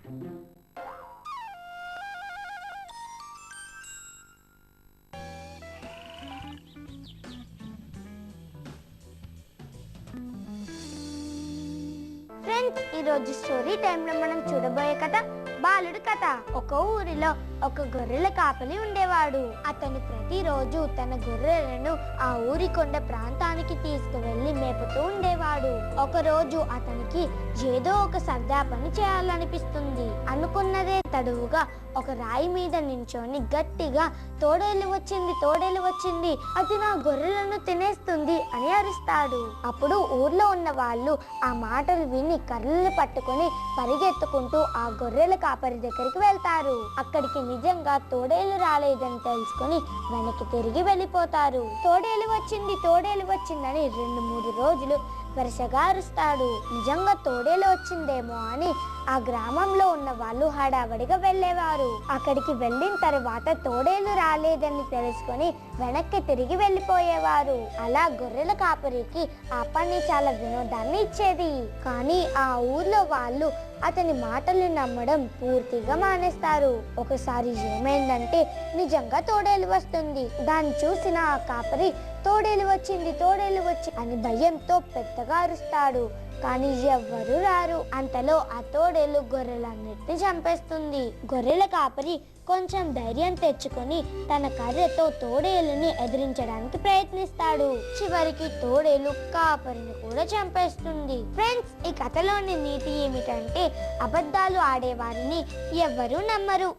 Friends, ఈరోజు story టైంలో మనం చూడబోయే కథ బాలుడి కథ. ఒక ఊరిలో ఒక గొర్రెల కాపరి ఉండేవాడు. అతను ప్రతిరోజు తన గొర్రెలను ఆ ఊరి కొండ ప్రాంతానికి తీసుకువెళ్లి మేపుతూ ఉండేవాడు. ఒక రోజు అతనికి ఏదో ఒక సరదా పని చేయాలనిపిస్తుంది. అనుకున్నదే తడువుగా ఒక రాయి మీద నించొని గట్టిగా తోడేలు వచ్చింది, తోడేలు వచ్చింది, అది నా గొర్రెలను తినేస్తుంది అని అరుస్తాడు. అప్పుడు ఊర్లో ఉన్న వాళ్ళు ఆ మాటలు విని కర్రలు పట్టుకొని పరిగెత్తుకుంటూ ఆ గొర్రెల కాపరి దగ్గరికి వెళ్తారు. అక్కడికి నిజంగా తోడేలు రాలేదని తెలుసుకొని వెనక్కి తిరిగి వెళ్ళిపోతారు. తోడేలు వచ్చింది, తోడేలు వచ్చిందని 2-3 రోజులు వరుసగా అరుస్తాడు. నిజంగా తోడేలు వచ్చిందేమో అని ఆ గ్రామంలో ఉన్న వాళ్ళు హడావడిగా వెళ్ళేవారు. అక్కడికి వెళ్ళిన తర్వాత తోడేలు రాలేదని తెలుసుకొని వెనక్కి తిరిగి వెళ్ళిపోయేవారు. అలా గొర్రెల కాపరికి ఆ పని చాలా వినోదాన్ని ఇచ్చేది. కానీ ఆ ఊర్లో వాళ్ళు అతని మాటలు నమ్మడం పూర్తిగా మానేస్తారు. ఒకసారి ఏమైందంటే నిజంగా తోడేలు వస్తుంది. దాన్ని చూసిన ఆ కాపరి తోడేలు వచ్చింది, తోడేలు వచ్చి అని భయంతో పెద్దగా అరుస్తాడు. కానీ ఎవ్వరూ రారు. అంతలో ఆ తోడేలు గొర్రెలన్నిటిని చంపేస్తుంది. గొర్రెల కాపరి కొంచెం ధైర్యం తెచ్చుకొని తన కర్రతో తోడేలుని ఎదిరించడానికి ప్రయత్నిస్తాడు. చివరికి తోడేలు కాపరిని కూడా చంపేస్తుంది. ఫ్రెండ్స్, ఈ కథలోని నీతి ఏమిటంటే అబద్ధాలు ఆడేవారిని ఎవ్వరూ నమ్మరు.